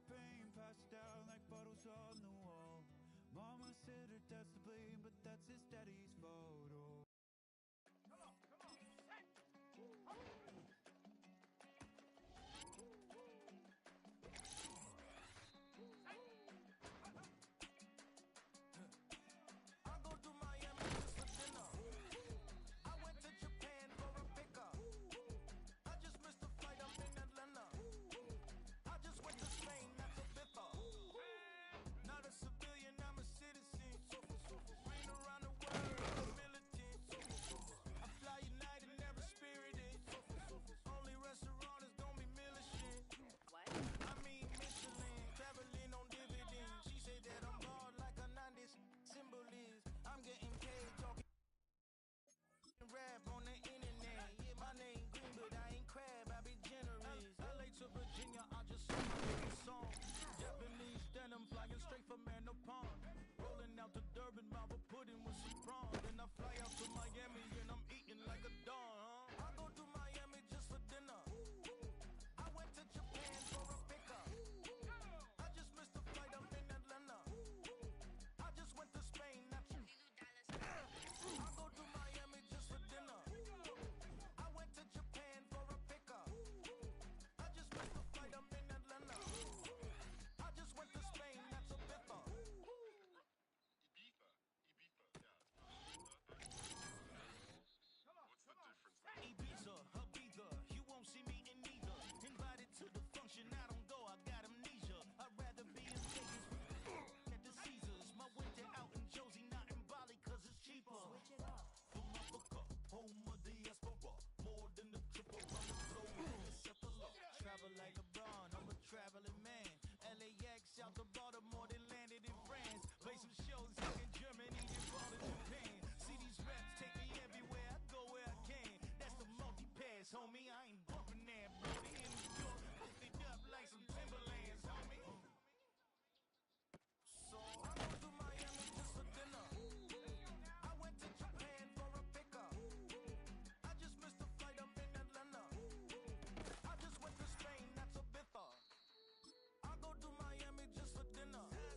pain, passed down like photos on the wall. Mama said her dad's to blame, but that's his daddy's photo. Come on, set! I go to Miami just for dinner. I went to Japan for a pickup. I just missed a flight, I'm in Atlanta. I just went to Spain, that's a biffer. Not a civilian, I'm a citizen. Rain around the world, I'm a militant. I fly United, never spirited. Only restaurant is gonna be Michelin. What? I mean Michelin, traveling on dividends. She said that I'm bald like a 90s. Symbol is, I'm getting paid talking rap on the internet. Yeah, my name green, but I ain't crab, I be generous. LA to Virginia, I just sing my favorite song. Japanese denim flying straight from Manopon. Rolling out to Durban, Marble pudding with some prawns. Then I fly out to Miami and I'm eating like a dawn, huh? I go to Miami just for dinner. I went to Japan for a pickup. I just missed a flight, I'm in Atlanta. I just went to Spain, that's I go to Miami just for dinner. I went to Japan for a pickup. I just missed the flight, I'm in Atlanta. I just went to Spain, that's a biffer. What's the difference? Ibiza, Ibiza, you won't see me in neither. Invited to the function, I don't go, I got amnesia. I'd rather be in Vegas at the Caesars. My winter out in Josie, not in Bali, cause it's cheaper. Switch it up. From Africa, home of the diaspora. More than the triple, I'm the flow, set the law. Travel like LeBron, I'm a traveling man. LAX out to Baltimore, then landed in France. Play some shows out in Germany, then ball in Japan. See these reps take me everywhere, I go where I can. That's the multi-pass, homie, I ain't bumping that, brody. In New York, hooked it up like some Timberlands, homie. So I go to Miami just for dinner. I went to Japan for a pickup. I just missed a flight, I'm in Atlanta. I just went to Spain, that's a biffer. I go to Miami just for dinner. Yeah.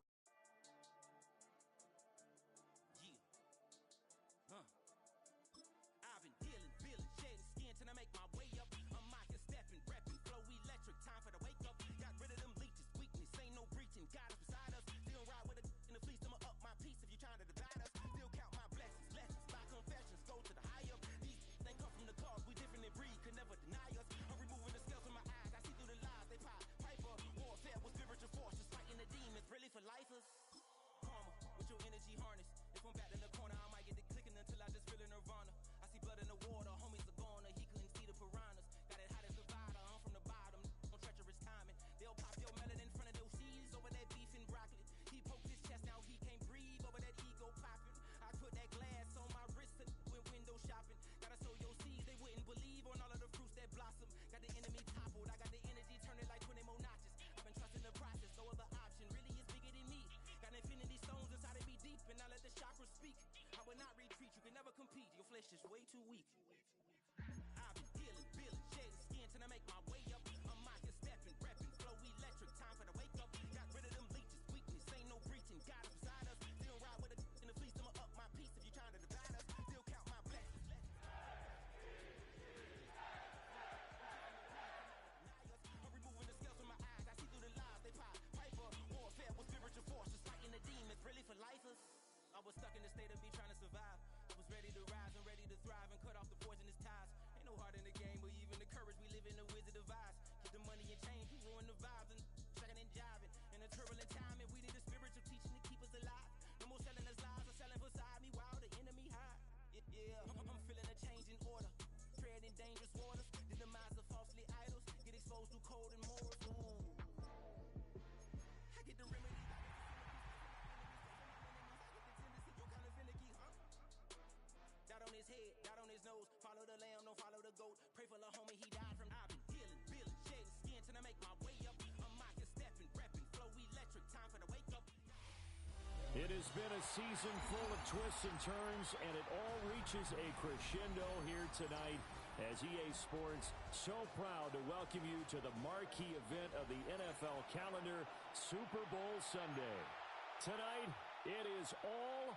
I've been dealing, shedding skin till I make my way up. I'm mocking, stepping, repping, flow electric, time for the wake up. Got rid of them leeches, weakness, ain't no breaching. God is beside us, still ride with a in the fleece. I'ma up my piece if you trying to divide us. Still count my blessings, lessons, my confessions, go to the higher. These they come from the cause, we different in breed, could never deny us. I'm removing the scales from my eyes, I see through the lies, they pop. Piper, warfare with spiritual forces, fighting the demons, really for lifers. Karma, with your energy harness. If I'm back in the corner, I might get the clicking until I just feel a nirvana. I see blood in the water, homies are gone, he couldn't see the piranhas. Got it hot as a divider, I'm from the bottom, no treacherous timing. They'll pop your melon in front of those seeds over that beef and broccoli. He poked his chest, now he can't breathe over that ego popping. I put that glass on my wrist and went window shopping. Gotta sow your seeds, they wouldn't believe on all of the fruits that blossom. Got the enemy toppled, I got the energy turning like 20 more notches. I've been trusting the process, no other option really is bigger than me. Got infinity stones inside of me deep, and I let the chakras speak. I will not retreat, you can never compete, your flesh is way too weak. I've been dealing, shedding skin till I make my way up. I'm mocking, stepping, repping, flow electric, time for the wake up. Got rid of them leeches, weakness, ain't no breaching. God is beside us, still ride with a in the fleece. I'ma up my piece if you trying to divide us. Still count my blessings. I'm removing the scales from my eyes, I see through the lies, they pop. Piper, warfare with spiritual forces, fighting the demons, really for lifers. I was stuck in the state of me trying to survive. I was ready to rise and ready to thrive and cut off the poisonous ties. Ain't no heart in the game, but even the courage we live in the Wizard of Oz. Get the money and change, we ruin the vibes and tracking and jiving. In a turbulent time, and we need a spiritual teaching to keep us alive. No more selling us lies or selling beside me while the enemy hide. Yeah, I'm feeling a change in order. Treading dangerous waters, the demise of falsely idols. Get exposed through cold and morals. Ooh. I get the remedy. Dot on his head, dot on his nose. Follow the lamb, don't follow the goat. Pray for the homie, he died from. I've been dealing, shedding skin till I make my way up. I'm mocking, stepping, repping, flow electric, time for the wake up. It has been a season full of twists and turns, and it all reaches a crescendo here tonight as EA Sports so proud to welcome you to the marquee event of the NFL calendar, Super Bowl Sunday. Tonight, it is all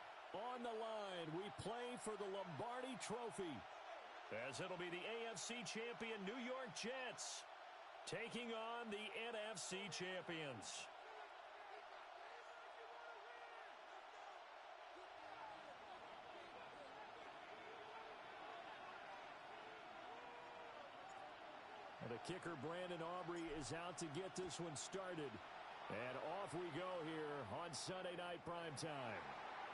on the line. We play for the Lombardi Trophy, as it'll be the AFC champion New York Jets taking on the NFC champions. The kicker, Brandon Aubrey, is out to get this one started. And off we go here on Sunday Night Primetime.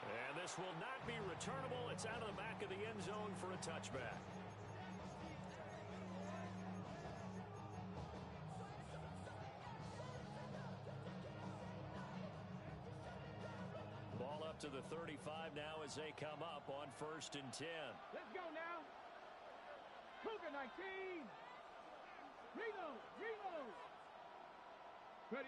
And this will not be returnable. It's out of the back of the end zone for a touchback. Ball up to the 35 now as they come up on 1st and 10. Let's go now. Cougar 19. Reload. Ready.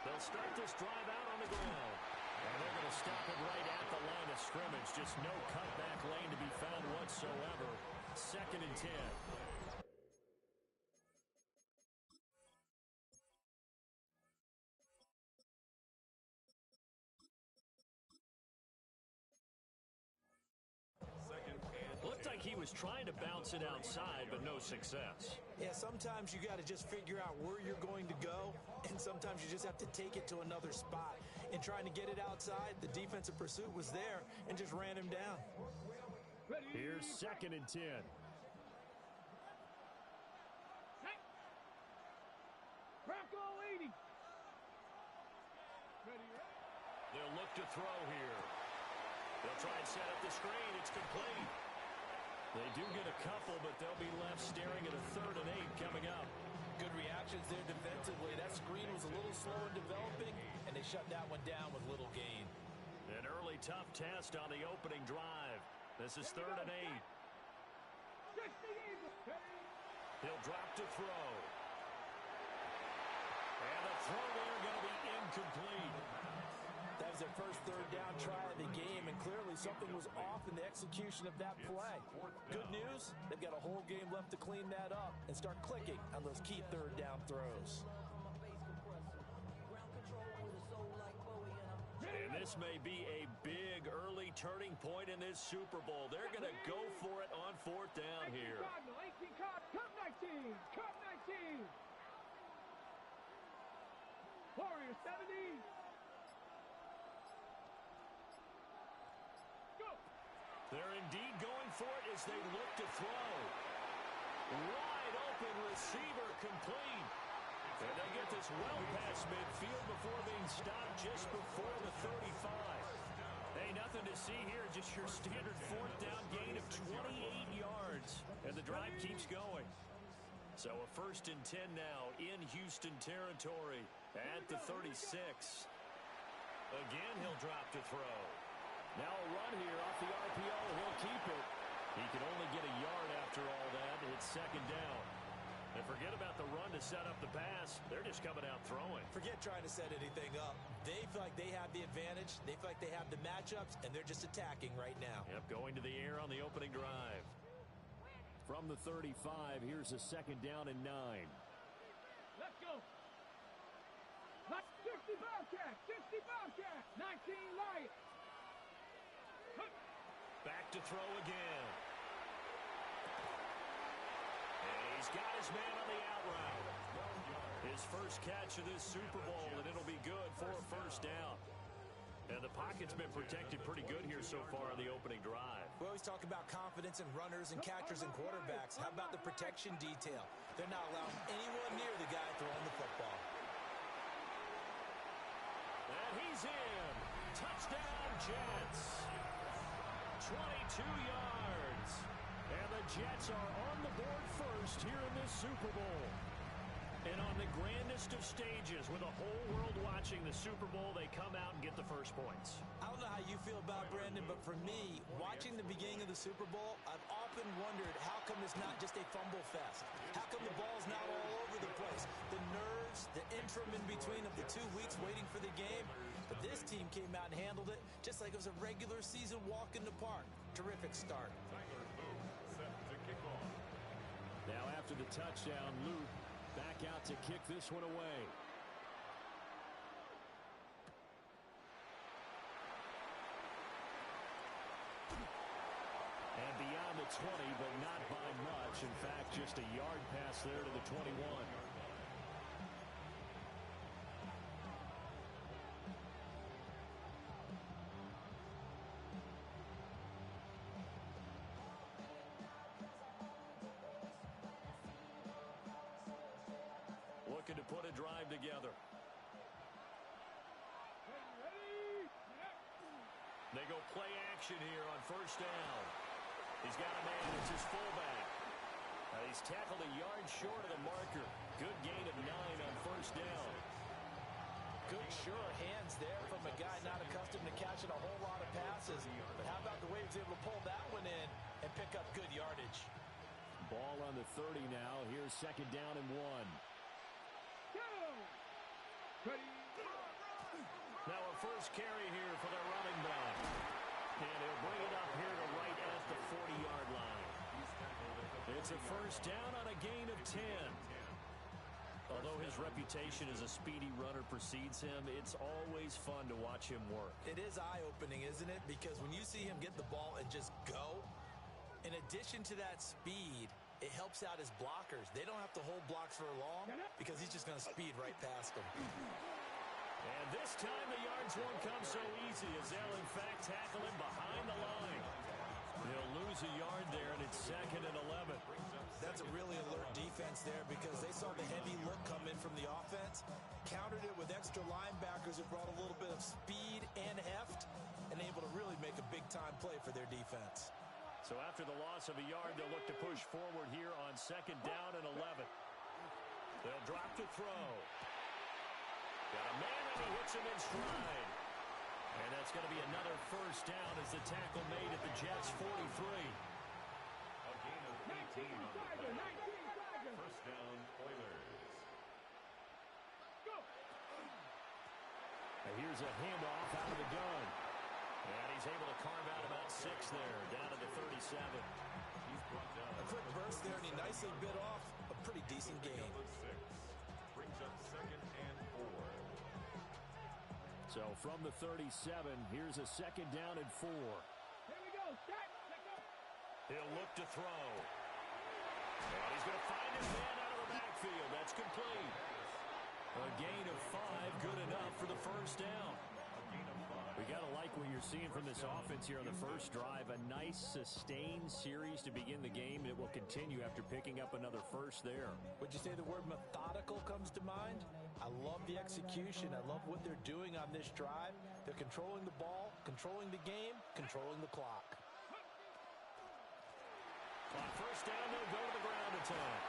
They'll start this drive out on the ground. And they're going to stop it right at the line of scrimmage. Just no cutback lane to be found whatsoever. 2nd and 10. Looked like he was trying to bounce it outside, but no success. Yeah, sometimes you got to just figure out where you're going to go, and sometimes you just have to take it to another spot. In trying to get it outside, the defensive pursuit was there and just ran him down. Here's 2nd and 10. Bronco 80. Ready. They'll look to throw here. They'll try and set up the screen. It's complete. They do get a couple, but they'll be left staring at a 3rd and 8 coming up. Good reactions there defensively. That screen was a little slow in developing, and they shut that one down with little gain. An early tough test on the opening drive. This is 3rd and 8. He'll drop to throw. And the throw there going to be incomplete. That was their first 3rd down try of the game, and clearly something was off in the execution of that play. Good news, they've got a whole game left to clean that up and start clicking on those key 3rd down throws. And this may be a big early turning point in this Super Bowl. They're going to go for it on 4th down here. Cup 19. Cup 19. Warrior 70. They're indeed going for it as they look to throw. Wide open receiver complete. And they get this well past midfield before being stopped just before the 35. Hey, nothing to see here, just your standard 4th down gain of 28 yards. And the drive keeps going. So a 1st and 10 now in Houston territory at the 36. Again, he'll drop to throw. Now a run here off the RPO. He'll keep it. He can only get a yard after all that. It's 2nd down. And forget about the run to set up the pass. They're just coming out throwing. Forget trying to set anything up. They feel like they have the advantage. They feel like they have the matchups, and they're just attacking right now. Yep, going to the air on the opening drive. From the 35, here's a 2nd down and 9. Let's go. 60 Bobcat. 60 Bobcat. 19 Lions. Back to throw again. And he's got his man on the out route. His first catch of this Super Bowl, and it'll be good for a 1st down. And the pocket's been protected pretty good here so far on the opening drive. We always talk about confidence in runners and catchers and quarterbacks. How about the protection detail? They're not allowing anyone near the guy throwing the football. And he's in. Touchdown, Jets. 22 yards. And the Jets are on the board first here in this Super Bowl. And on the grandest of stages, with the whole world watching the Super Bowl, they come out and get the first points. I don't know how you feel about it, Brandon, but for me, watching the beginning of the Super Bowl, I've often wondered how come it's not just a fumble fest? How come the ball's not all over the place? The nerves, the interim in between of the 2 weeks waiting for the game. But this team came out and handled it just like it was a regular season walk in the park. Terrific start. Set to kick off. Now after the touchdown, Luke back out to kick this one away. And beyond the 20, but not by much. In fact, just a yard pass there to the 21. Looking to put a drive together. They go play action here on first down. He's got a man. It's his fullback. He's tackled a yard short of the marker. Good gain of 9 on first down. Good, sure hands there from a guy not accustomed to catching a whole lot of passes. But how about the way he was able to pull that one in and pick up good yardage? Ball on the 30 now. Here's second down and 1. Now a first carry here for their running back. And he'll bring it up here to right at the 40-yard line. It's a first down on a gain of 10. Although his reputation as a speedy runner precedes him, it's always fun to watch him work. It is eye-opening, isn't it? Because when you see him get the ball and just go, in addition to that speed, it helps out his blockers. They don't have to hold blocks for long because he's just going to speed right past them. And this time the yards won't come so easy as they'll in fact tackle him behind the line. They'll lose a yard there, and it's second and 11. That's a really alert defense there because they saw the heavy look come in from the offense, countered it with extra linebackers who brought a little bit of speed and heft, and able to really make a big-time play for their defense. So after the loss of a yard, they'll look to push forward here on second down and 11. They'll drop to throw. Got a man, and he hits him in stride. And that's going to be another first down as the tackle made at the Jets' 43. A gain of 18 on the play. First down, Oilers. Go. And here's a handoff out of the gun. And he's able to carve out about 6 there, down to the 37. He's brought down. A quick burst there, and he nicely bit off a pretty decent gain. 6 brings up second and 4. So from the 37, here's a second down and 4. Here we go. Set. He'll look to throw. And he's going to find his man out of the backfield. That's complete. A gain of 5, good enough for the first down. We got to like what you're seeing from this offense here on the first drive. A nice, sustained series to begin the game, and it will continue after picking up another first there. Would you say the word methodical comes to mind? I love the execution. I love what they're doing on this drive. They're controlling the ball, controlling the game, controlling the clock. On first down, they'll go to the ground attack.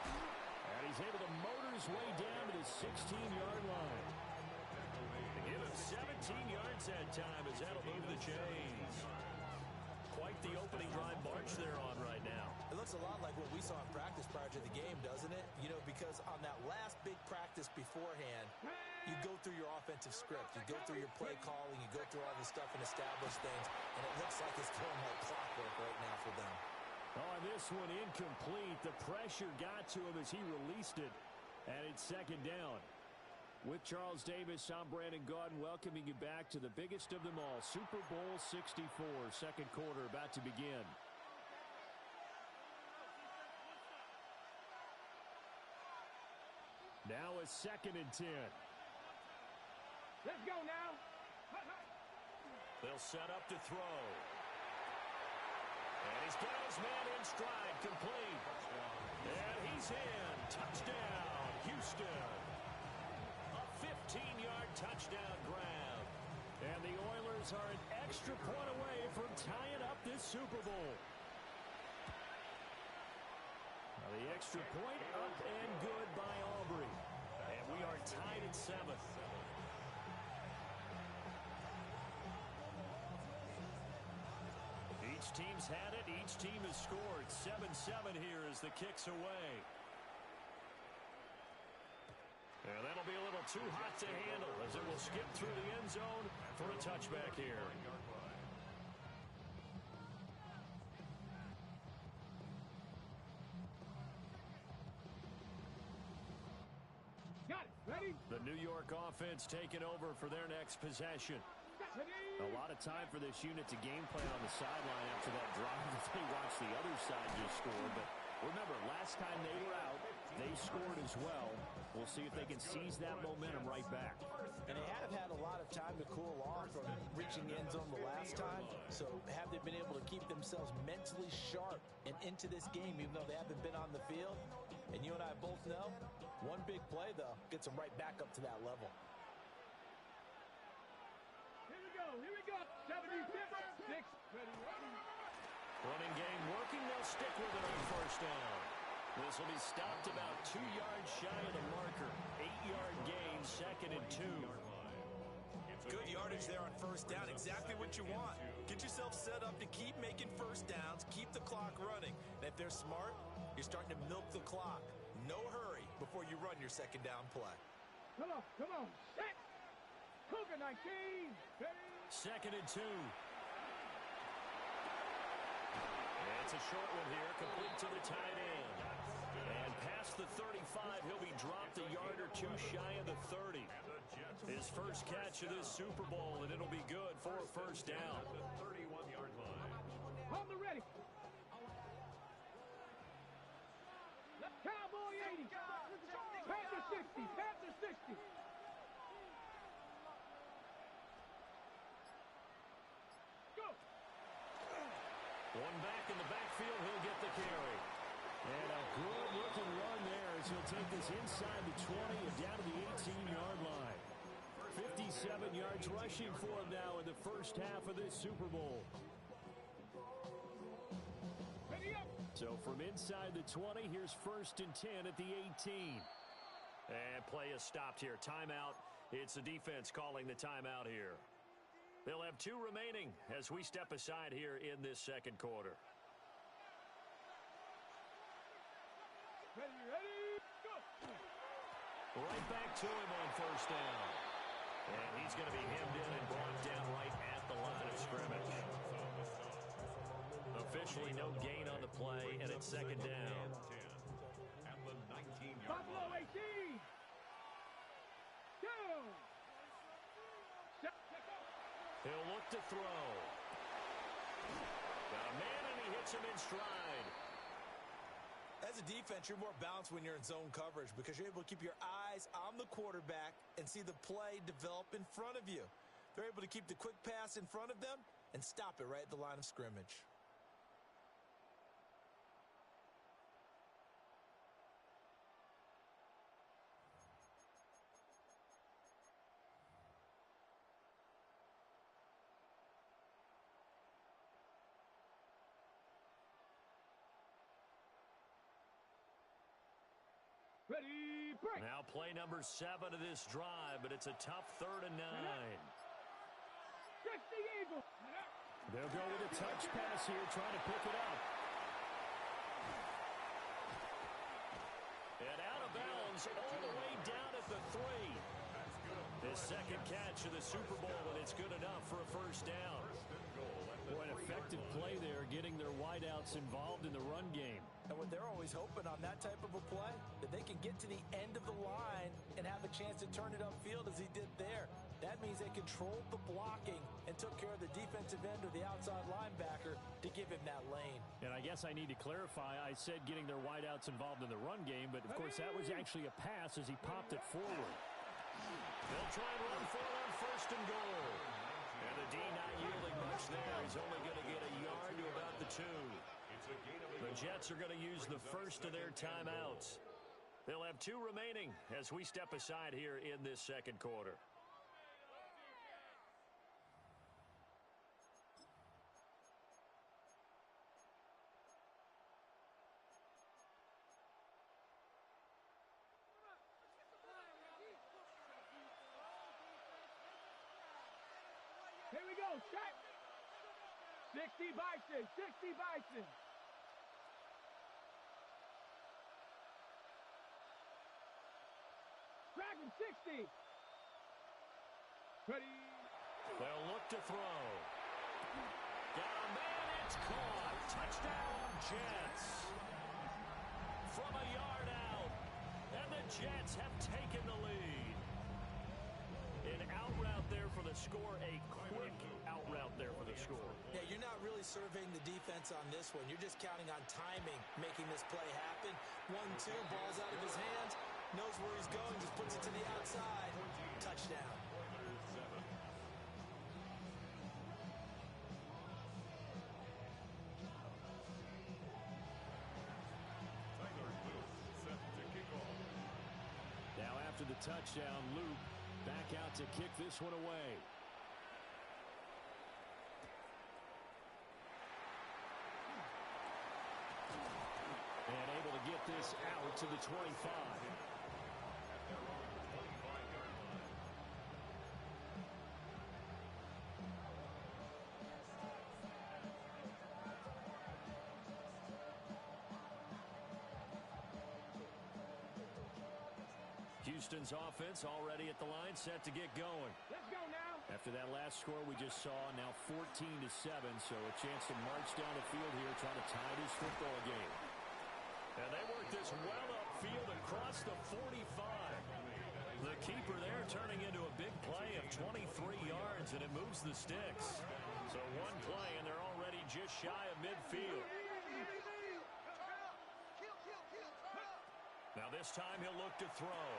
And he's able to motor his way down to the 16-yard line. Give him 17 yards that time as that'll move the chains. Quite the opening drive march they're on right now. It looks a lot like what we saw in practice prior to the game, doesn't it? You know, because on that last big practice beforehand, you go through your offensive script. You go through your play calling. You go through all this stuff and establish things. And it looks like it's going like clockwork right now for them. Oh, this one incomplete. The pressure got to him as he released it. And it's second down. With Charles Davis, I'm Brandon Gaudin welcoming you back to the biggest of them all, Super Bowl 64, second quarter about to begin. Now a second and 10. Let's go now. They'll set up to throw. And he's got his man in stride, complete. And he's in. Touchdown, Houston. 15-yard touchdown grab. And the Oilers are an extra point away from tying up this Super Bowl. Now the extra point up and good by Aubrey. And we are tied at 7. Each team's had it. Each team has scored. 7-7 here as the kick's away. And that'll be a little too hot to handle as it will skip through the end zone for a touchback here. The New York offense taking over for their next possession. A lot of time for this unit to game plan on the sideline after that drive that they watched the other side just score. But remember, last time they were out, they scored as well. We'll see if they can seize that momentum right back. And they have had a lot of time to cool off from reaching the end zone the last time. So have they been able to keep themselves mentally sharp and into this game, even though they haven't been on the field? And you and I both know, one big play, though, gets them right back up to that level. Here we go. 76. Running game working. They'll stick with it on first down. This will be stopped about 2 yards shy of the marker. 8-yard gain, 2nd and 2. Good yardage there on first down. Exactly what you want. Get yourself set up to keep making first downs, keep the clock running. And if they're smart, you're starting to milk the clock. No hurry before you run your second down play. Come on. Set. Cougar 19. Ready. 2nd and 2. It's a short one here, complete to the tight end. And past the 35, he'll be dropped a yard or two shy of the 30. His first catch of this Super Bowl, and it'll be good for a first down. 31-yard line. On the ready. Cowboy 80. Panther 60. Panther 60. Go. One back in the backfield, he'll get the carry. And a good-looking run there as he'll take this inside the 20 and down to the 18-yard line. 57 yards rushing for him now in the first half of this Super Bowl. So from inside the 20, here's 1st and 10 at the 18. And play is stopped here. Timeout. It's the defense calling the timeout here. They'll have 2 remaining as we step aside here in this second quarter. Ready, go. Right back to him on first down. And he's going to be hemmed in and brought down right at the line of scrimmage. Officially no gain on the play, and it's 2nd down. At the 19-yard Buffalo line. 18. Go. He'll look to throw. Got a man, and he hits him in stride. As a defense, you're more balanced when you're in zone coverage because you're able to keep your eyes on the quarterback and see the play develop in front of you. They're able to keep the quick pass in front of them and stop it right at the line of scrimmage. Ready, break. Now play number 7 of this drive, but it's a tough 3rd and 9. 60 Eagles. They'll go with a touch pass here, trying to pick it up. And out of bounds all the way down at the 3. His second catch of the Super Bowl, and it's good enough for a first down. Boy, an effective play there, getting their wideouts involved in the run game. And what they're always hoping on that type of a play, that they can get to the end of the line and have a chance to turn it upfield as he did there. That means they controlled the blocking and took care of the defensive end or the outside linebacker to give him that lane. And I guess I need to clarify, I said getting their wideouts involved in the run game, but of course that was actually a pass as he popped it forward. They'll try and run for it on 1st and goal. And the D not yielding much there. He's only going to get a yard to about the 2. The Jets are going to use the first of their timeouts. They'll have 2 remaining as we step aside here in this second quarter. Here we go. Check. 60 Bison. 60 Bison. Dragon 60. Ready. They'll look to throw. Got a man, it's caught. Touchdown, Jets. From a yard out. And the Jets have taken the lead. score a quick out route there for the score. Yeah, you're not really surveying the defense on this one. You're just counting on timing, making this play happen. 1-2, ball's out of his hands, knows where he's going, just puts it to the outside. Touchdown. Now after the touchdown, Luke back out to kick this one away. And able to get this out to the 25. Houston's offense already at the line, set to get going. Let's go now. After that last score we just saw, now 14-7, so a chance to march down the field here, trying to tie this football game. And they work this well upfield across the 45. The keeper there turning into a big play of 23 yards, and it moves the sticks. So one play, and they're already just shy of midfield. Now this time he'll look to throw.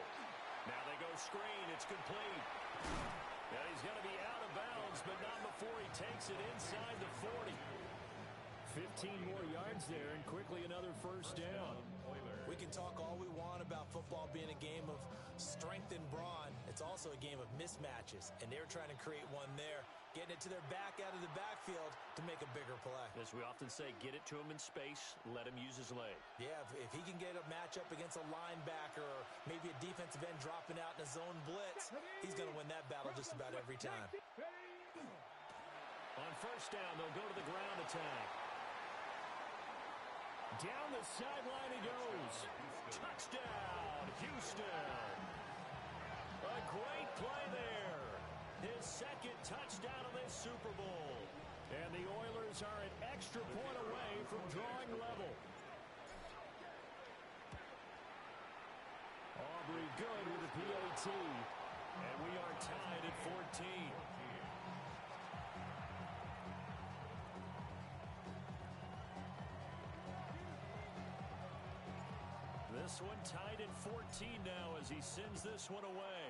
Now they go screen. It's complete. And he's going to be out of bounds, but not before he takes it inside the 40. 15 more yards there, and quickly another first down. We can talk all we want about football being a game of strength and brawn. It's also a game of mismatches, and they're trying to create one there, getting it to their back out of the backfield to make a bigger play. As we often say, get it to him in space, let him use his leg. Yeah, if he can get a matchup against a linebacker or maybe a defensive end dropping out in a zone blitz, he's going to win that battle just about every time. On first down, they'll go to the ground attack. Down the sideline he goes. Touchdown, Houston. A great play there. His second touchdown of this Super Bowl. And the Oilers are an extra point away from drawing level. Aubrey good with the PAT. And we are tied at 14. This one tied at 14 now as he sends this one away.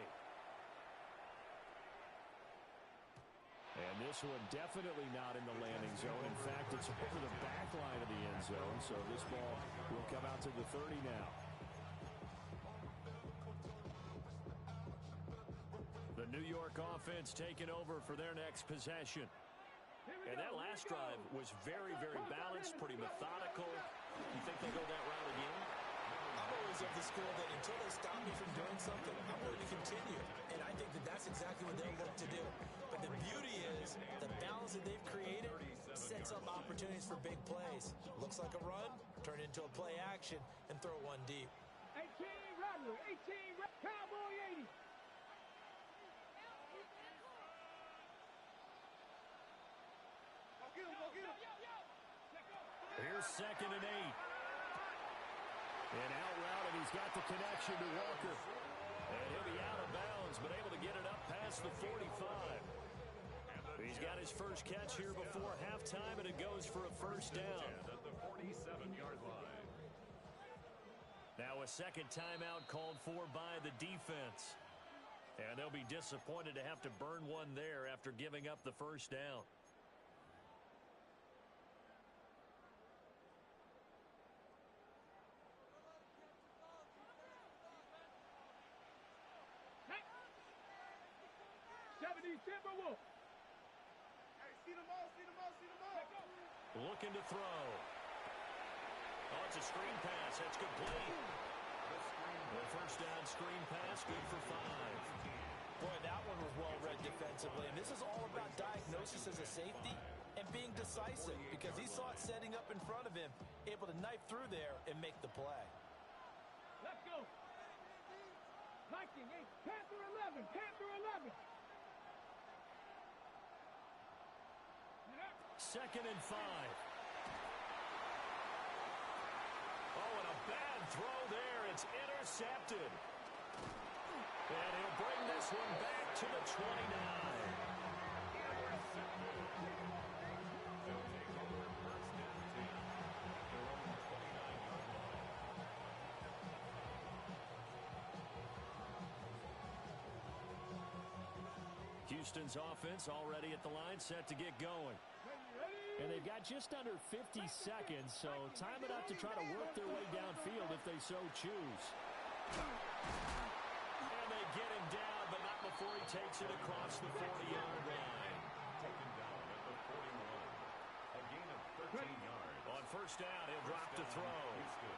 And this one definitely not in the landing zone. In fact, it's over the back line of the end zone, so this ball will come out to the 30 now. The New York offense taking over for their next possession. And that last drive was very, very balanced, pretty methodical. You think they go that route again? I'm always of the school that until they stop me from doing something, I'm going to continue. And I think that that's exactly what they'll look to do. But the beauty is the balance that they've created sets up opportunities for big plays. Looks like a run, turn it into a play action, and throw one deep. 18 Rattler, 18 Cowboy 80. Here's 2nd and 8. And out route, and he's got the connection to Walker. And he'll be out of bounds, but able to get it up past the 45. He's got his first catch here before halftime, and it goes for a first down. At the 47-yard line. Now a second timeout called for by the defense. And they'll be disappointed to have to burn one there after giving up the first down. Timberwolves. Looking to throw. Oh, it's a screen pass. That's complete. The first down screen pass, good for 5. Boy, that one was well read defensively. And this is all about diagnosis as a safety and being decisive because he saw it setting up in front of him, able to knife through there and make the play. Let's go. Viking 8, Panther 11, Panther 11. 2nd and 5. Oh, and a bad throw there. It's intercepted. And he'll bring this one back to the 29. Houston's offense already at the line, set to get going. And they've got just under 50 seconds, so time it up to try to work their way downfield if they so choose. And they get him down, but not before he takes it across the 40-yard line. Taken down at the 41. A gain of 13 yards. On first down, he'll drop to throw. Houston.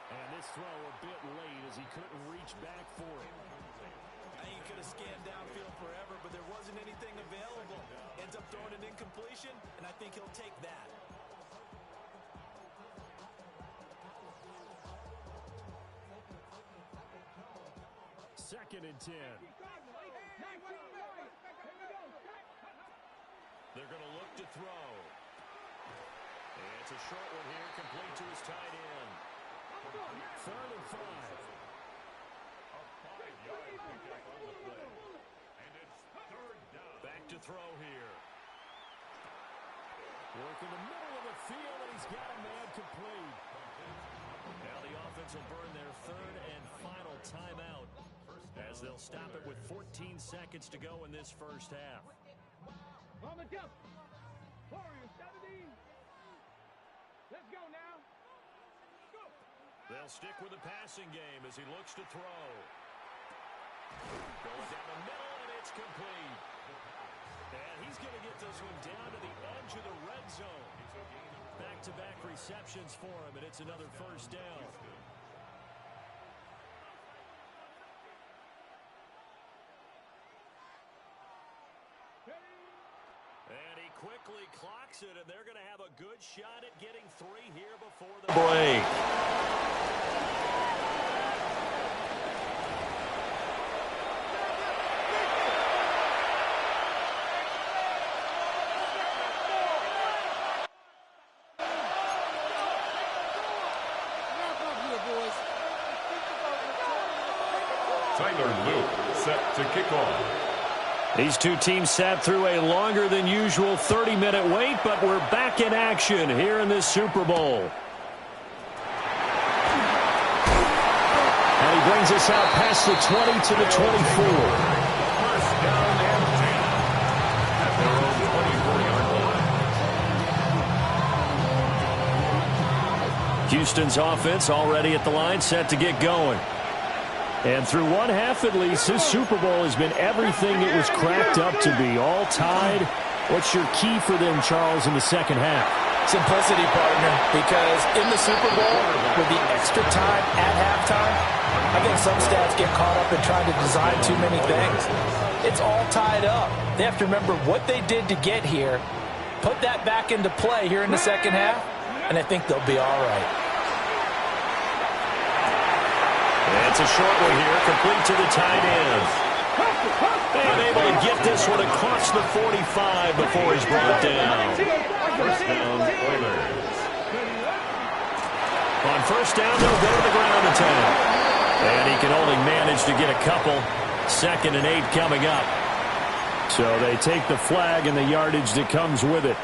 And this throw a bit late as he couldn't reach back for it. He could have scanned downfield forever, but there wasn't anything available. Ends up throwing an incompletion, and I think he'll take that. Second and 10. They're going to look to throw. And it's a short one here, complete to his tight end. Third and 5. A 5-yard pickup on the play. And it's third down. Back to throw here. Work in the middle of the field, and he's got a man complete. Now the offense will burn their third and final timeout as they'll stop it with 14 seconds to go in this first half. On the jump. Warriors 70. Let's go now. Go. They'll stick with the passing game as he looks to throw. Going down the middle, and it's complete. And he's going to get this one down to the edge of the red zone. Back-to-back receptions for him, and it's another first down. And he quickly clocks it, and they're going to have a good shot at getting 3 here before the break. Tyler Luke set to kick off. These two teams sat through a longer than usual 30-minute wait, but we're back in action here in this Super Bowl. And he brings us out past the 20 to the 24. First down and 10 at their own 24-yard line. Houston's offense already at the line, set to get going. And through one half at least, this Super Bowl has been everything it was cracked up to be. All tied. What's your key for them, Charles, in the second half? Simplicity, partner, because in the Super Bowl, with the extra time at halftime, I think some stats get caught up in trying to design too many things. It's all tied up. They have to remember what they did to get here, put that back into play here in the second half, and I think they'll be all right. It's a short one here, complete to the tight end. And able to get this one across the 45 before he's brought down. First down, Oilers. On first down, they'll go to the ground attack. And he can only manage to get a couple. 2nd and 8 coming up. So they take the flag and the yardage that comes with it.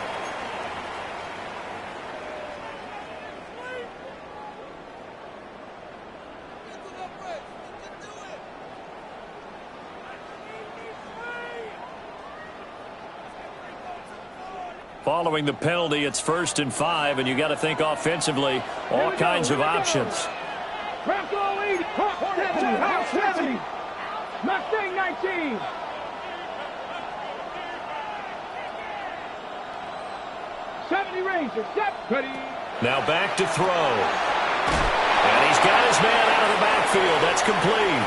Following the penalty, it's 1st and 5, and you got to think offensively, all kinds of options. Bronco lead, 70, House 70, Mustang 19. Rangers, ready. Now back to throw. And he's got his man out of the backfield. That's complete.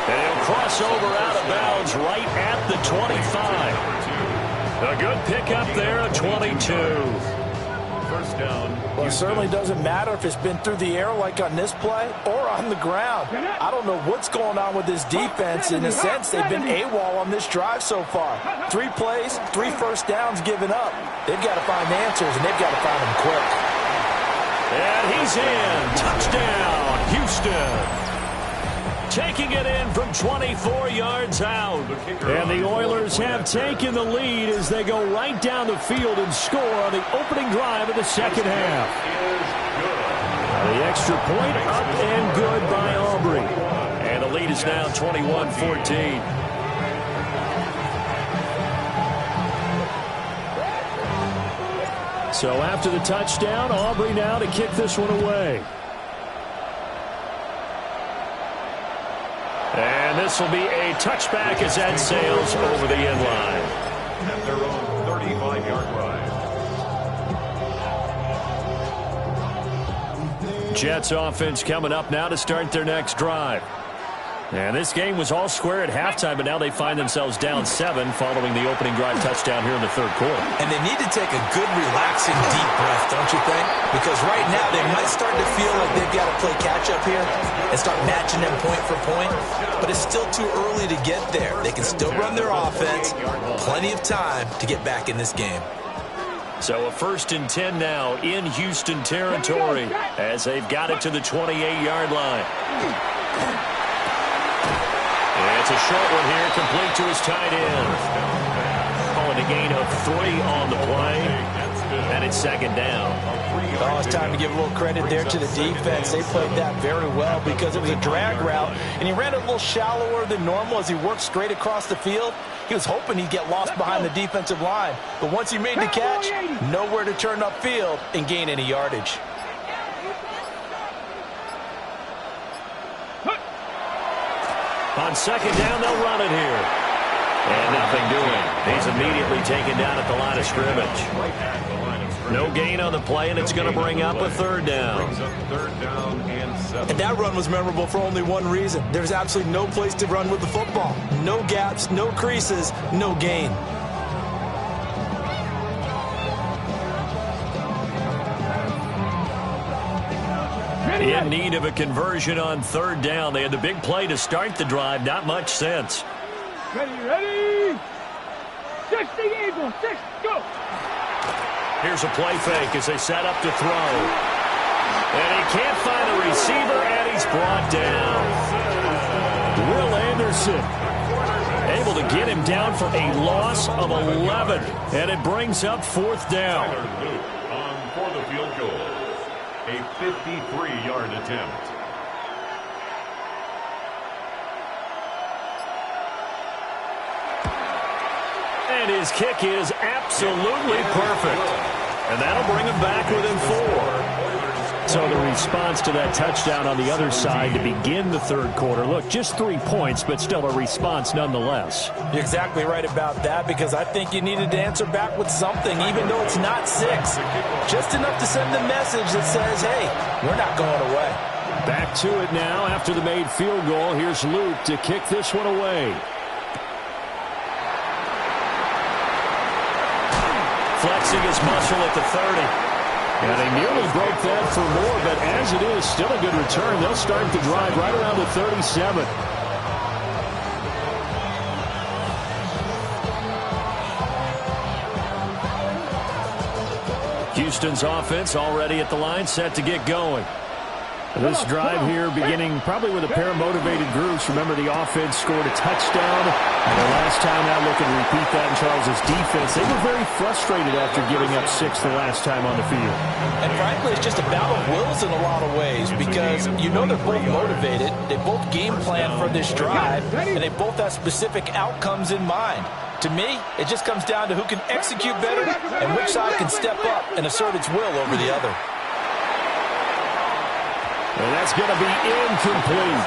And he'll cross over out of bounds right at the 25. A good pickup there at 22. First down. Well, it certainly doesn't matter if it's been through the air like on this play or on the ground. I don't know what's going on with this defense. In a sense, they've been AWOL on this drive so far. 3 plays, 3 first downs given up. They've got to find answers, and they've got to find them quick. And he's in. Touchdown, Houston. Taking it in from 24 yards out. And the Oilers have taken the lead as they go right down the field and score on the opening drive of the second half. The extra point up and good by Aubrey. And the lead is now 21-14. So after the touchdown, Aubrey now to kick this one away. And this will be a touchback as that sails over the end line. At their own 35-yard line. Jets offense coming up now to start their next drive. And this game was all square at halftime, but now they find themselves down 7 following the opening drive touchdown here in the third quarter. And they need to take a good, relaxing, deep breath, don't you think? Because right now they might start to feel like they've got to play catch-up here and start matching them point for point. But it's still too early to get there. They can still run their offense. Plenty of time to get back in this game. So a 1st and 10 now in Houston territory as they've got it to the 28-yard line. It's a short one here, complete to his tight end. Calling a gain of 3 on the play, and it's 2nd down. Oh, it's time to give a little credit there to the defense. They played that very well because it was a drag route, and he ran it a little shallower than normal as he worked straight across the field. He was hoping he'd get lost behind the defensive line, but once he made the catch, nowhere to turn upfield and gain any yardage. On 2nd down, they'll run it here. And nothing doing. He's immediately taken down at the line of scrimmage. No gain on the play, and it's going to bring up a 3rd down. And that run was memorable for only one reason. There's absolutely no place to run with the football. No gaps, no creases, no gain. In need of a conversion on 3rd down. They had the big play to start the drive. Not much sense. Ready? 60 Eagles, 6, go! Here's a play fake as they set up to throw. And he can't find the receiver, and he's brought down. Will Anderson able to get him down for a loss of 11. And it brings up 4th down. On for the field goal. A 53-yard attempt. And his kick is absolutely perfect. And that'll bring him back within 4. So the response to that touchdown on the other side to begin the third quarter. Look, just 3 points, but still a response nonetheless. You're exactly right about that, because I think you needed to answer back with something, even though it's not 6. Just enough to send the message that says, hey, we're not going away. Back to it now after the made field goal. Here's Luke to kick this one away. Flexing his muscle at the 30. And they nearly broke that for more, but as it is, still a good return. They'll start the drive right around the 37. Houston's offense already at the line, set to get going. This drive here beginning probably with a pair of motivated groups. Remember, the offense scored a touchdown. And the last time out, looking to repeat that in Charles' defense. They were very frustrated after giving up 6 the last time on the field. And frankly, it's just a battle of wills in a lot of ways, because you know they're both motivated. They both game plan for this drive, and they both have specific outcomes in mind. To me, it just comes down to who can execute better and which side can step up and assert its will over the other. And that's going to be incomplete.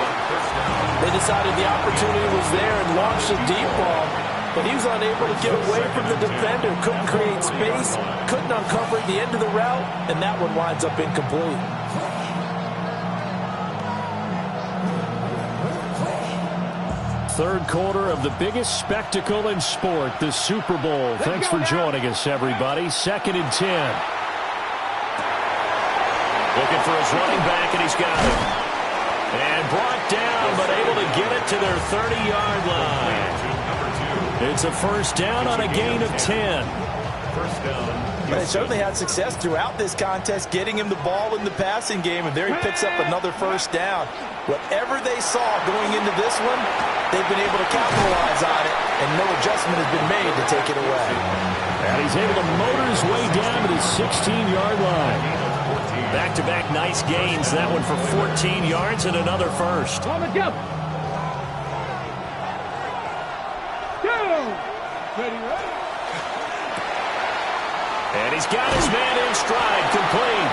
They decided the opportunity was there and launched a deep ball, but he was unable to get away from the defender, couldn't create space, couldn't uncover at the end of the route, and that one winds up incomplete. Third quarter of the biggest spectacle in sport, the Super Bowl. Thanks for joining us, everybody. 2nd and 10. Looking for his running back, and he's got it. And brought down, but able to get it to their 30-yard line. It's a 1st down on a gain of 10. They certainly had success throughout this contest, getting him the ball in the passing game, and there he picks up another 1st down. Whatever they saw going into this one, they've been able to capitalize on it, and no adjustment has been made to take it away. And he's able to motor his way down to the 16-yard line. Back-to-back nice gains. That one for 14 yards and another 1st. On the jump. Go. Ready. And he's got his man in stride, complete.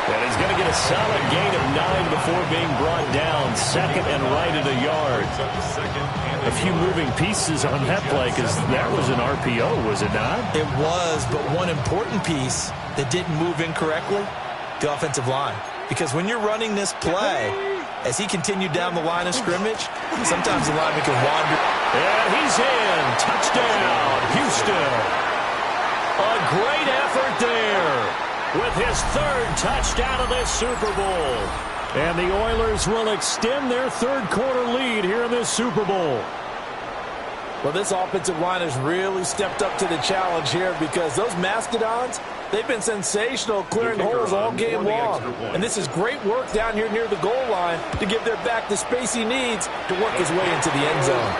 And he's going to get a solid gain of 9 before being brought down. Second and right at a yard. A few moving pieces on that play because that was an RPO, was it not? It was, but one important piece that didn't move incorrectly, the offensive line. Because when you're running this play, as he continued down the line of scrimmage, sometimes the lineman can wander. And he's in. Touchdown, Houston. A great effort there with his third touchdown of this Super Bowl. And the Oilers will extend their third-quarter lead here in this Super Bowl. Well, this offensive line has really stepped up to the challenge here because those Mastodons, they've been sensational clearing holes all game long. And this is great work down here near the goal line to give their back the space he needs to work his way into the end zone.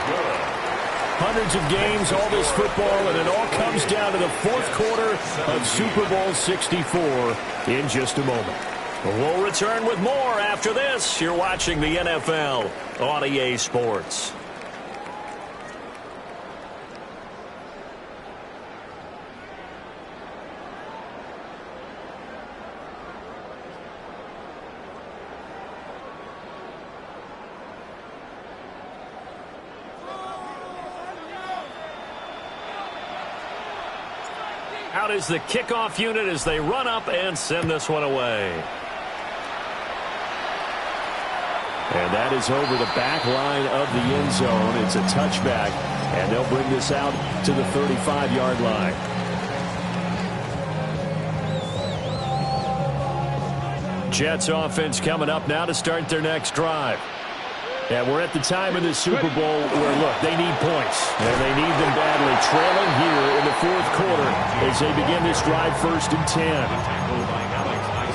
Hundreds of games, all this football, and it all comes down to the fourth quarter of Super Bowl 64 in just a moment. We'll return with more after this. You're watching the NFL on EA Sports. Out is the kickoff unit as they run up and send this one away. And that is over the back line of the end zone. It's a touchback, and they'll bring this out to the 35-yard line. Jets offense coming up now to start their next drive. And we're at the time in the Super Bowl where, look, they need points. And they need them badly. Trailing here in the fourth quarter as they begin this drive, 1st and 10.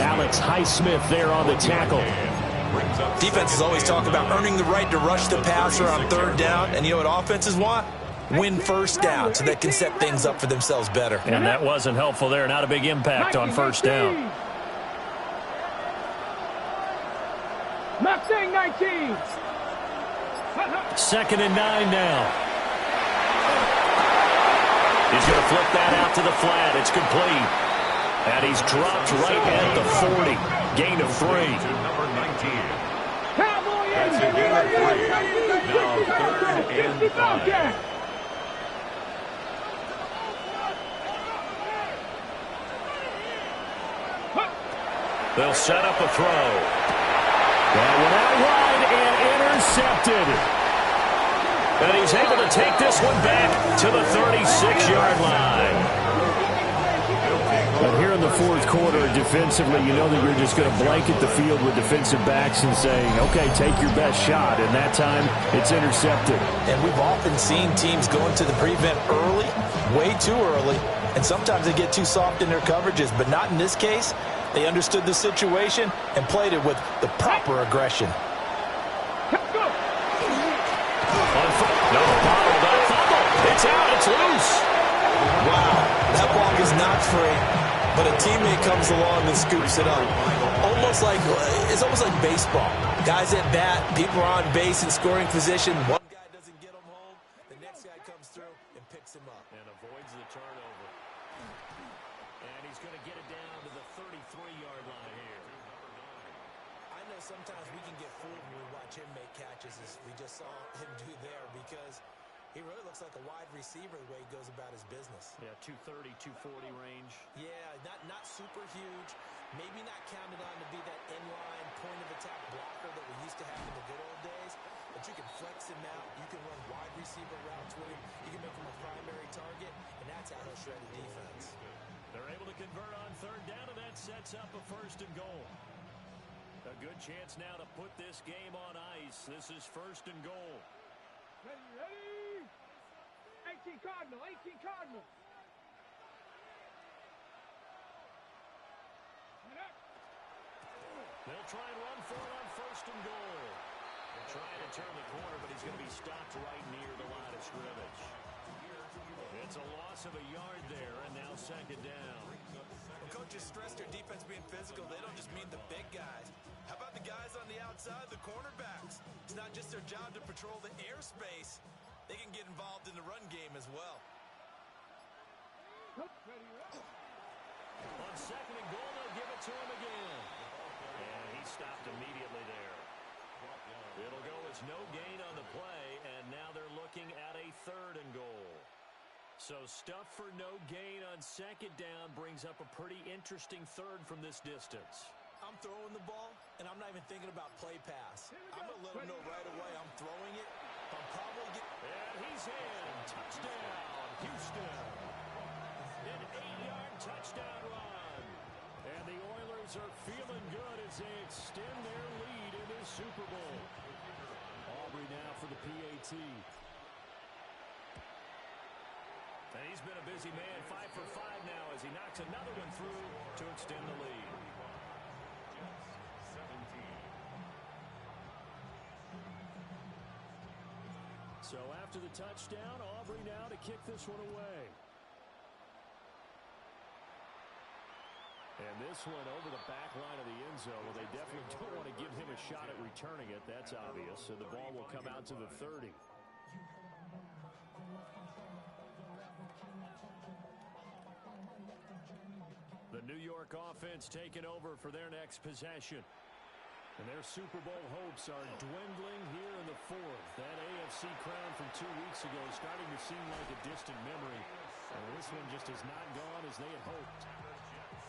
Alex Highsmith there on the tackle. Defenses always talk about earning the right to rush the passer on third down. And you know what offenses want? Win first down so they can set things up for themselves better. And that wasn't helpful there. Not a big impact on first down. Maxing 19. 2nd and 9 now. He's going to flip that out to the flat. It's complete. And he's dropped right at the 40. Gain of 3. Number 19. Cowboy That's a gain of 3. Now 3rd and 5. They'll set up a throw. That went out wide and intercepted. And he's able to take this one back to the 36-yard line. But here in the fourth quarter, defensively, you know that you're just going to blanket the field with defensive backs and saying, okay, take your best shot. And that time, it's intercepted. And we've often seen teams go into the prevent early, way too early, and sometimes they get too soft in their coverages. But not in this case. They understood the situation and played it with the proper aggression. No, bottle, that fumble. It's out, it's loose. Wow, that ball is not free, but a teammate comes along and scoops it up. It's almost like baseball. Guys at bat, people are on base in scoring position. One guy doesn't get him home, the next guy comes through and picks him up. And avoids the turnover. And he's going to get it down to the 33-yard line here. I know sometimes we can get fooled when we watch him make catches, as we just saw him do there, because he really looks like a wide receiver the way he goes about his business. Yeah, 230, 240 range. Yeah, not super huge. Maybe not counted on to be that inline point-of-attack blocker that we used to have in the good old days. But you can flex him out. You can run wide receiver routes with him. You can make him a primary target, and that's how he'll shred a defense. They're able to convert on third down, and that sets up a 1st and goal. A good chance now to put this game on ice. This is 1st and goal. Ready? 18 Cardinal, 18 Cardinal. They'll try and run for it on 1st and goal. They're trying to turn the corner, but he's going to be stopped right near the line of scrimmage. It's a loss of a yard there, and now 2nd down. When coaches stress their defense being physical, they don't just mean the big guys. How about the guys on the outside, the cornerbacks? It's not just their job to patrol the airspace. They can get involved in the run game as well. On second and goal, they'll give it to him again. And he stopped immediately there. It'll go as no gain on the play, and now they're looking at a third and goal. So stuff for no gain on second down brings up a pretty interesting third from this distance. I'm throwing the ball, and I'm not even thinking about play pass. I'm going to let them know right away I'm throwing it. I'm probably getting... And he's in. Touchdown, Houston. An 8-yard touchdown run. And the Oilers are feeling good as they extend their lead in this Super Bowl. Aubrey now for the PAT. And he's been a busy man, 5 for 5 now as he knocks another one through to extend the lead. So after the touchdown, Aubrey now to kick this one away. And this one over the back line of the end zone. Well, they definitely don't want to give him a shot at returning it. That's obvious. So the ball will come out to the 30. The New York offense taking over for their next possession. And their Super Bowl hopes are dwindling here in the fourth. That AFC crown from 2 weeks ago is starting to seem like a distant memory. And this one just has not gone as they had hoped.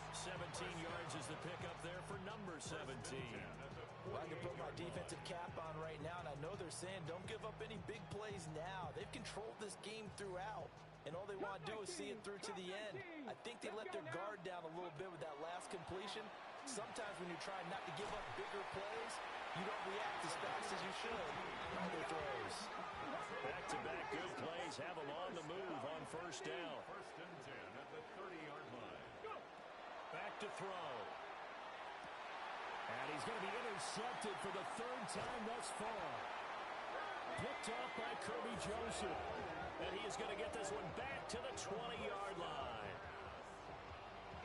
17 yards is the pickup there for number 17. Well, I can put my defensive cap on right now, and I know they're saying don't give up any big plays now. They've controlled this game throughout, and all they want to do is see it through to the end. I think they let their guard down a little bit with that last completion. Sometimes when you're trying not to give up bigger plays, you don't react as fast as you should on other throws. Back-to-back good plays have them on the move on first down. First and 10 at the 30-yard line. Back to throw. And he's going to be intercepted for the third time thus far. Picked off by Kirby Joseph. And he is going to get this one back to the 20-yard line.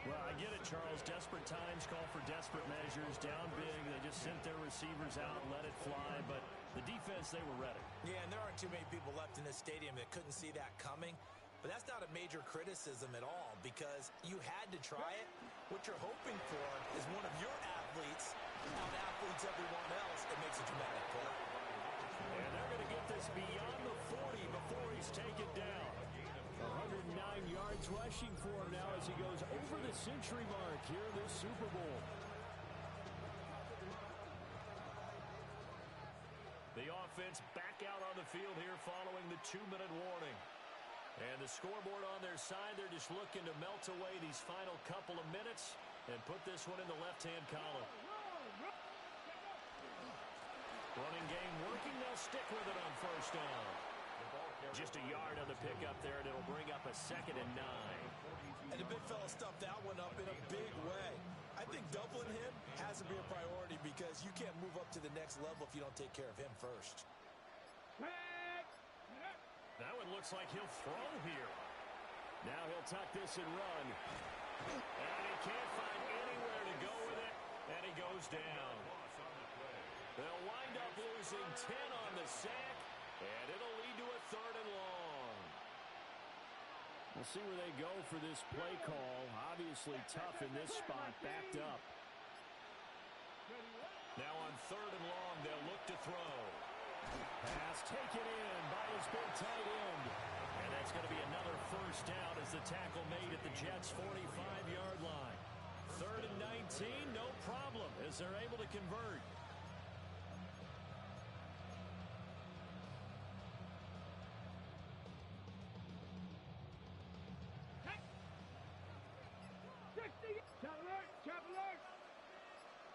Well, I get it, Charles. Desperate times call for desperate measures. Down big, they just sent their receivers out and let it fly. But the defense, they were ready. Yeah, and there aren't too many people left in this stadium that couldn't see that coming. But that's not a major criticism at all because you had to try it. What you're hoping for is one of your athletes out-athletes everyone else. It makes a dramatic play. And they're going to get this beyond the 40 before he's taken down. 109 yards rushing for him now as he goes over the century mark here in this Super Bowl. The offense back out on the field here following the 2-minute warning. And the scoreboard on their side, they're just looking to melt away these final couple of minutes and put this one in the left-hand column. Running game working, they'll stick with it on first down. Just a yard on the pickup there, and it'll bring up a 2nd and 9. And the big fella stuffed that one up in a big way. I think doubling him has to be a priority because you can't move up to the next level if you don't take care of him first. That one looks like he'll throw here. Now he'll tuck this and run. And he can't find anywhere to go with it, and he goes down. They'll wind up losing 10 on the sack, and it'll lead to a 3rd and long. We'll see where they go for this play call. Obviously tough in this spot, backed up. Now on 3rd and long, they'll look to throw. Pass taken in by his big tight end. And that's going to be another first down as the tackle made at the Jets' 45-yard line. 3rd and 19, no problem as they're able to convert.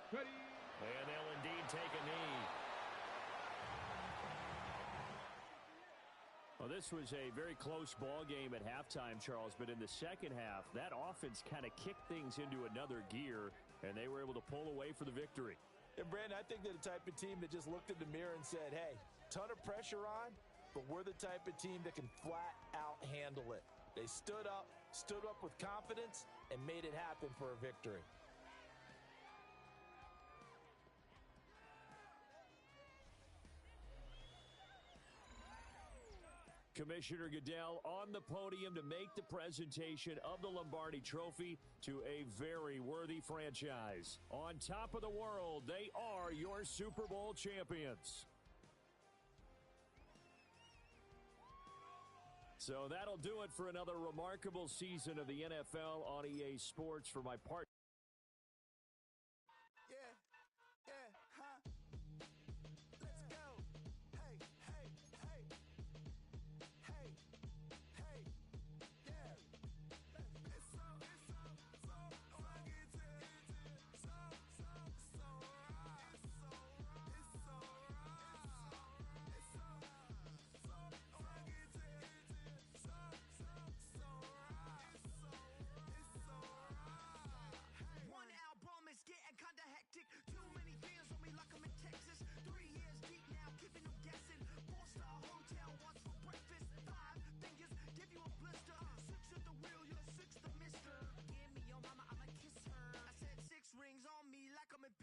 And they'll indeed take a knee. Well, this was a very close ball game at halftime, Charles, but in the second half, that offense kind of kicked things into another gear, and they were able to pull away for the victory. And, Brandon, I think they're the type of team that just looked in the mirror and said, hey, ton of pressure on, but we're the type of team that can flat out handle it. They stood up with confidence, and made it happen for a victory. Commissioner Goodell on the podium to make the presentation of the Lombardi Trophy to a very worthy franchise. On top of the world, they are your Super Bowl champions. So that'll do it for another remarkable season of the NFL on EA Sports. For my part.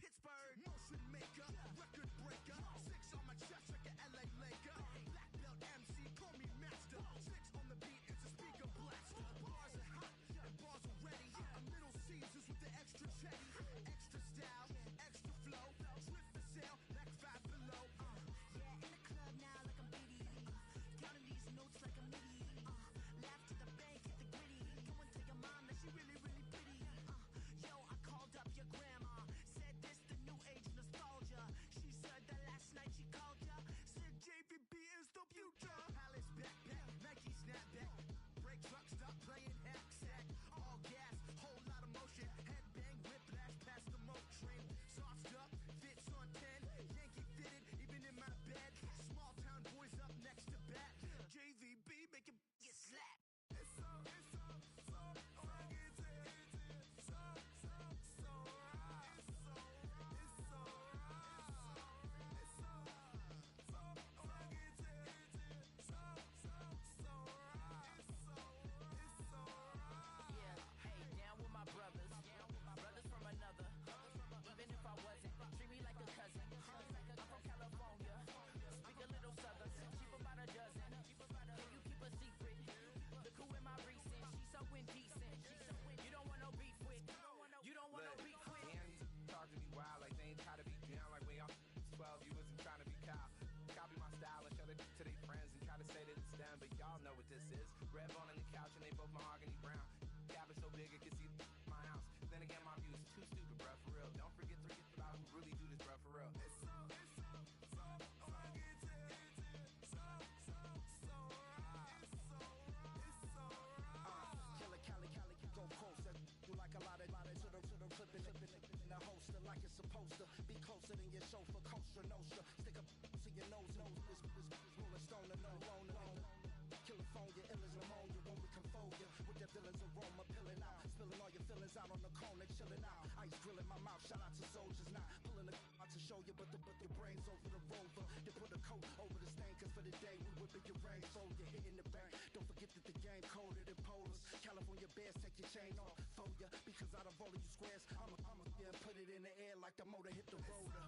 Pittsburgh, motion maker, record breaker, 6 on my chest like an LA Laker, black belt MC, call me master, 6 on the beat, it's a speaker blaster, bars are hot, and bars are ready, a Little Caesars with the extra chetty, extra style, extra flow, drip for sale, like 5 below, yeah, in the club now like I'm Diddy, counting these notes like a MIDI, laugh to the bank, hit the gritty, go and tell your mom that she really, really pretty, yo, I called up your grandma, she said that last night she called ya, said JVB is the future. Palace backpack, Nike snapback, break truck, stop playing hack sack, all gas, whole lot of motion, headbang, whiplash, past the moat train, sauced up, fits on 10, Yankee fitted, even in my bed, small town boys up next to bat, JVB make it get slapped. Red bone on the couch and they both mahogany brown. Cabin so big it can see my house. Then again, my view is too stupid, bruh, for real. Don't forget about who really do this, bruh, for real. Killer Cali, go closer. You like a lot of to the clipping in the holster like it's supposed to. Be closer than your chauffeur, Costa Nostra. Stick up to your nose, this rolling stone and no loner. California, ill as pneumonia when we come for you. With the villain's aroma, pilling out. Spilling all your feelings out on the corner, chilling out. Ice grilling my mouth, shout out to soldiers. Not pulling the out to show you, but your brains over the rover. You put a coat over the stain, cause for the day we whipping your rain. So you're hitting the bank. Don't forget that the game colder than polars. California bears, take your chain off for ya. Because out of all of you squares, I'ma yeah, put it in the air like the motor hit the roller.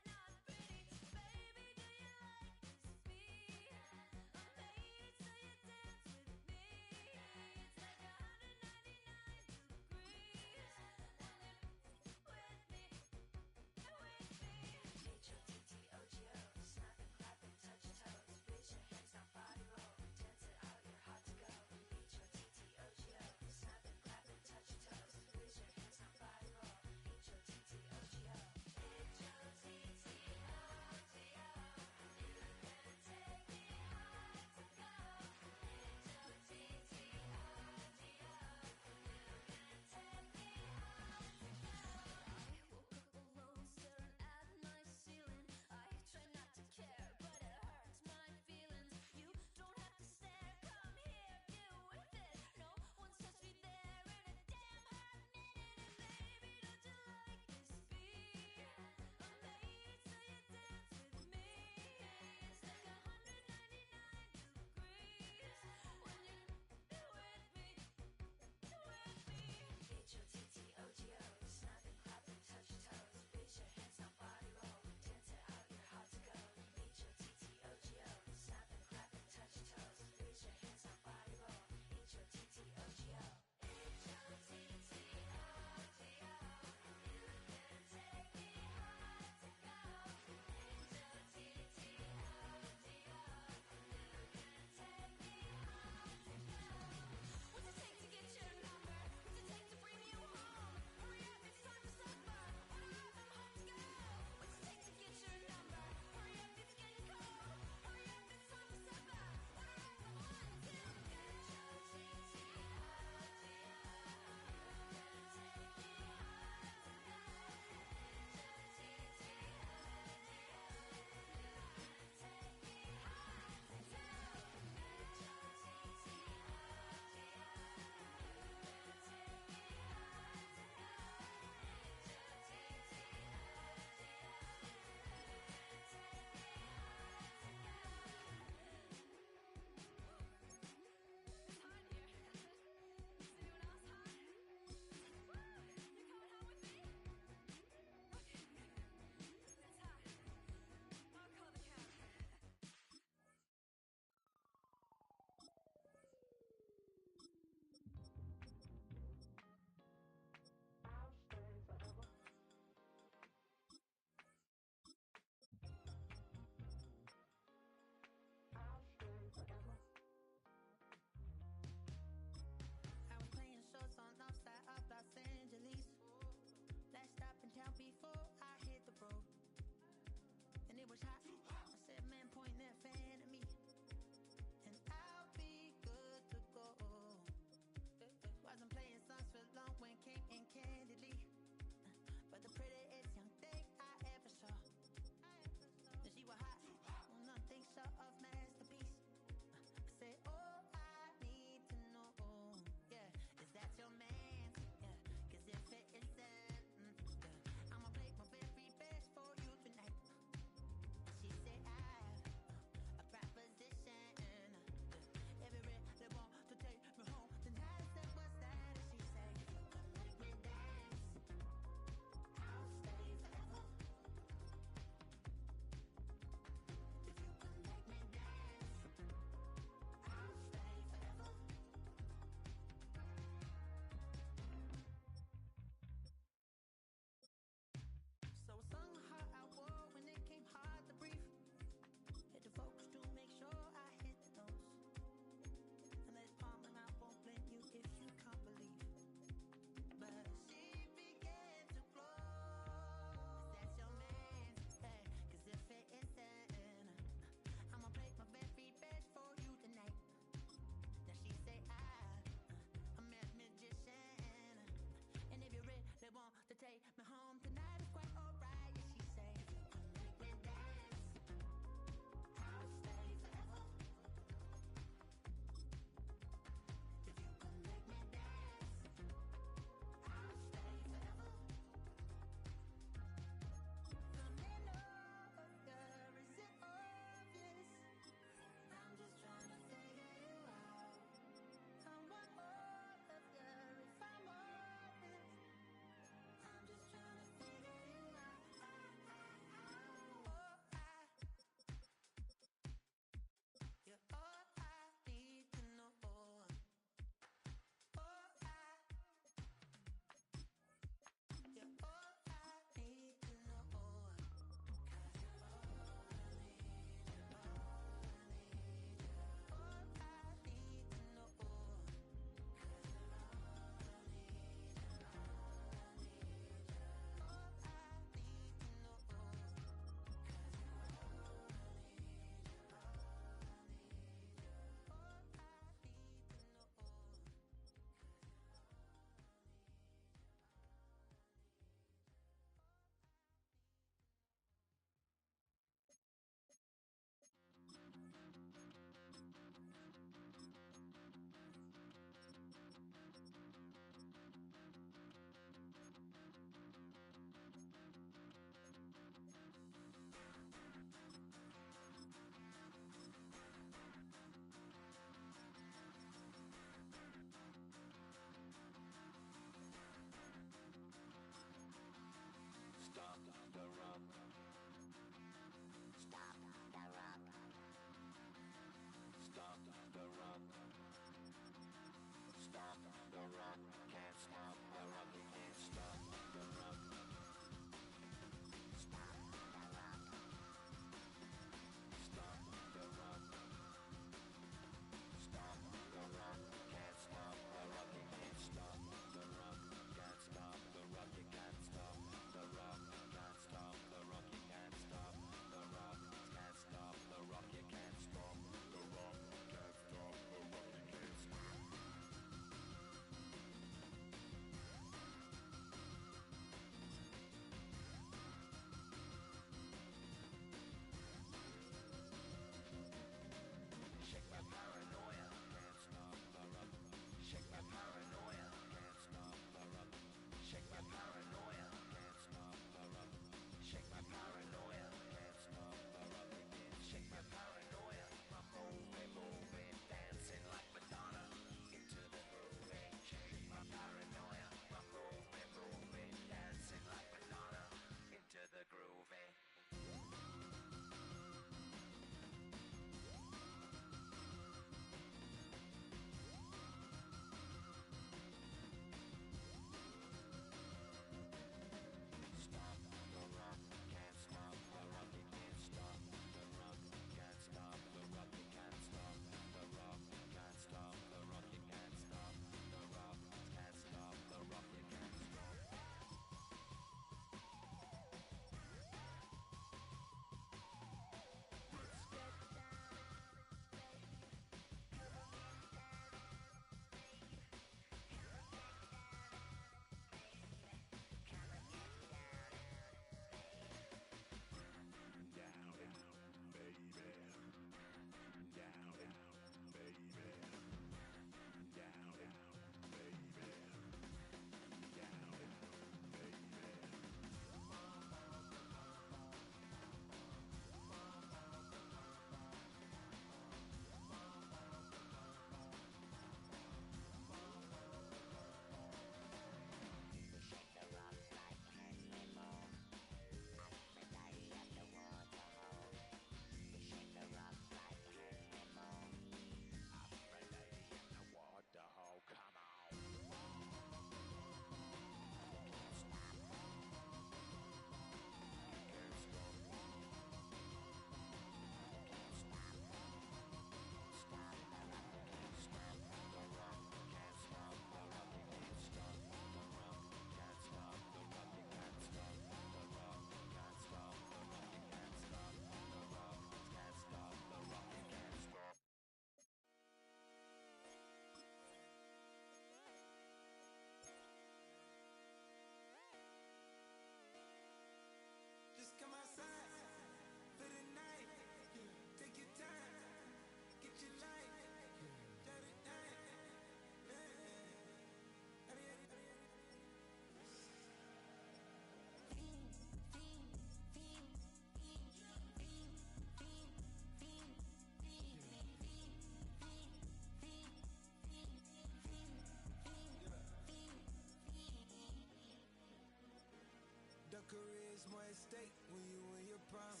career is more at stake when you in your prime.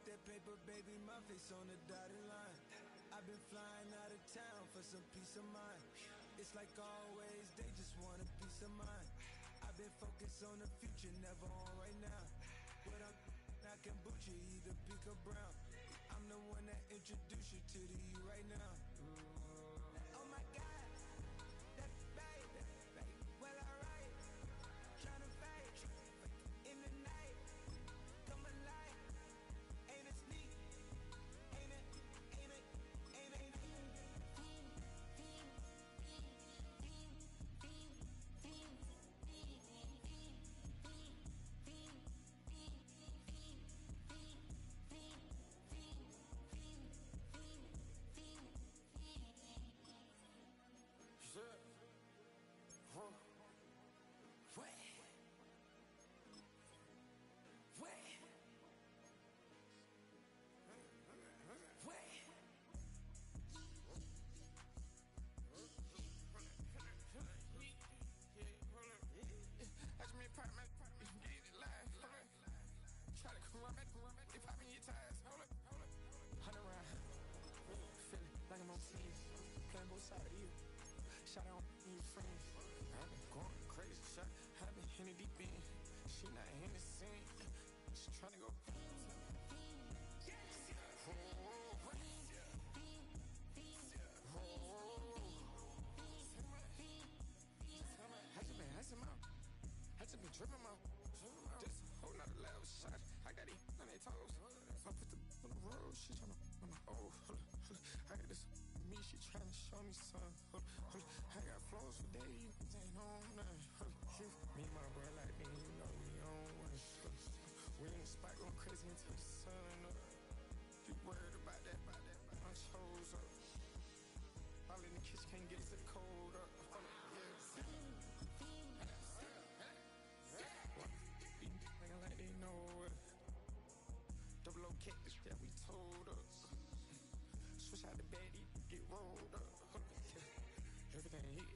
That paper, baby, my face on the dotted line. I've been flying out of town for some peace of mind. It's like always, they just want a piece of mind. I've been focused on the future, never on right now. But I can boot you either pink or brown. I'm the one that introduced you to the you right now. Oh my God, that baby, well alright. Tryna fight in the night, come alive. Ain't it sneak? Ain't it? Ain't it? Ain't it? Playing both sides of you. Shout out to your friends. I've been going crazy. Shot. I've been in it deep in. She not in the scene. She tryna go. I just been dripping my. Just holding out a loud shot. I got it on their toes. I put the on the road. She tryna. Oh, I got this. Me, she tryna show me some. I got flows for days. Ain't on nothing. Me and my bro like me, you know we on one. We in the spot going crazy until the sun up. You worried about that? I chose up. All in the kitchen can't get the cold up. Nigga like they know it. Double O cactus that we told us. Switch out the baddie, get rolled up. Everything hit,